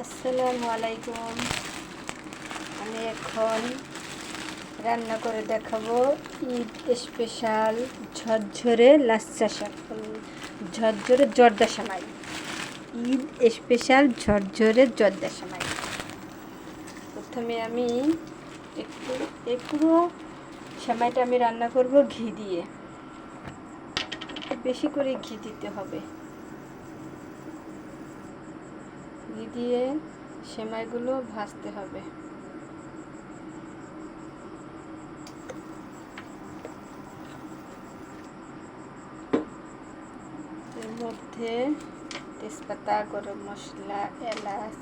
আসসালামু আলাইকুম। আমি এখন রান্না করে দেখাবো ঈদ স্পেশাল ঝরঝরে লাচ্ছা ঝরঝরে জর্দা সেমাই। ঈদ স্পেশাল ঝরঝরে জর্দা সেমাই। প্রথমে আমি এই পুরো সেমাইটা আমি রান্না করব ঘি দিয়ে। বেশি করে ঘি দিতে হবে। ঘি দিয়ে সেমাইগুলো ভাজতে হবে। এর মধ্যে তেজপাতা, গরম মশলা, এলাচ,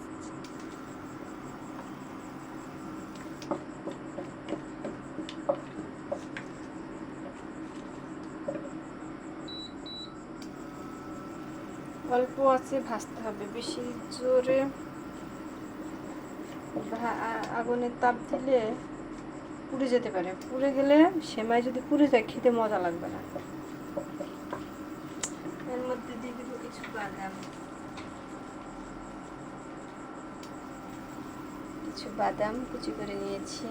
অল্প আছে ভাজতে হবে। বেশি জোরে আগুনের তাপ দিলে পুড়ে যেতে পারে। পুড়ে গেলে সেমাই যদি পুড়ে যায় খেতে মজা লাগবে না। এর মধ্যে দিয়ে দিব কিছু বাদাম কুচি করে নিয়েছি।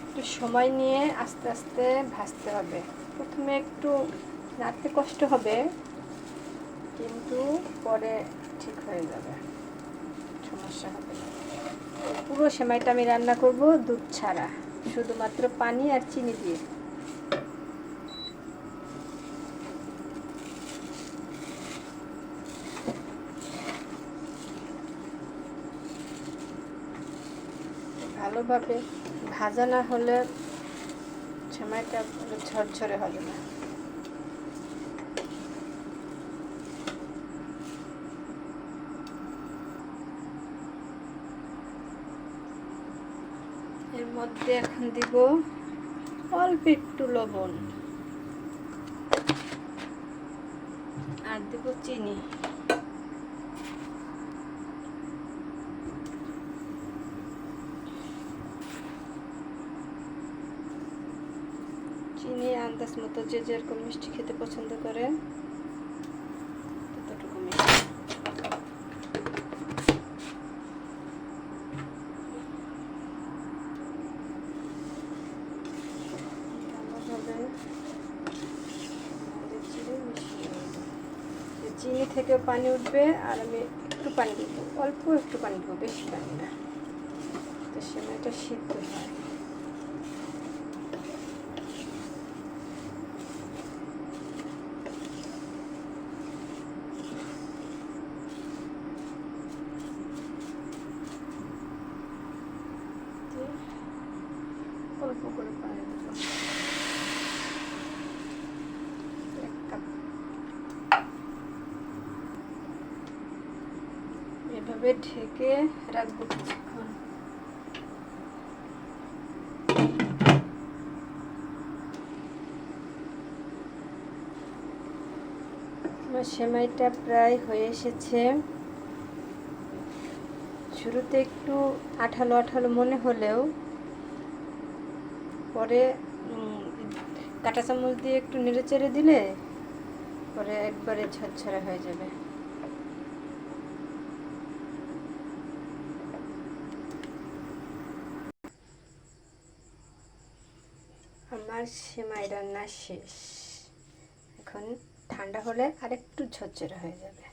একটু সময় নিয়ে আস্তে আস্তে ভাজতে হবে। প্রথমে একটু নাড়তে কষ্ট হবে, কিন্তু পরে ঠিক হয়ে যাবে, সমস্যা হবে না। পুরো সেমাইটা আমি রান্না করব দুধ ছাড়া, শুধুমাত্র পানি আর চিনি দিয়ে। ভালোভাবে ভাজা না হলে সেমাইটা ঝরঝরে হবে না। এর মধ্যে এখন দিব অল্প একটু লবণ আর দেব চিনি। চিনি আন্দাজ মতো, যে যেরকম মিষ্টি খেতে পছন্দ করে ততটুকু মিষ্টি। চিনি থেকে পানি উঠবে আর আমি একটু পানি দিব, অল্প একটু পানি দেবো, বেশি পানি না, তো সেমাইটা সিদ্ধ হয়। অল্প করে পানি দেবো, এক কাপ। এভাবে ঢেকে রাখবো কিছুক্ষণ। আমার সেমাইটা প্রায় হয়ে এসেছে। শুরুতে একটু আঠালো আঠালো মনে হলেও পরে কাঁটা চামচ দিয়ে একটু নেড়ে চেড়ে দিলে পরে একবারে ঝরঝরে হয়ে যাবে। আমার সেমাই রান্না শেষ। এখন ঠান্ডা হলে আরেকটু ঝরঝরা হয়ে যাবে,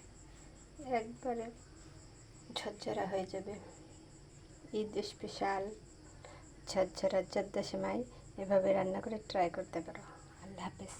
একবারে ঝরঝরা হয়ে যাবে। ঈদ স্পেশাল ঝরঝরা জর্দা সেমাই এভাবে রান্না করে ট্রাই করতে পারো। আল্লাহ হাফেজ।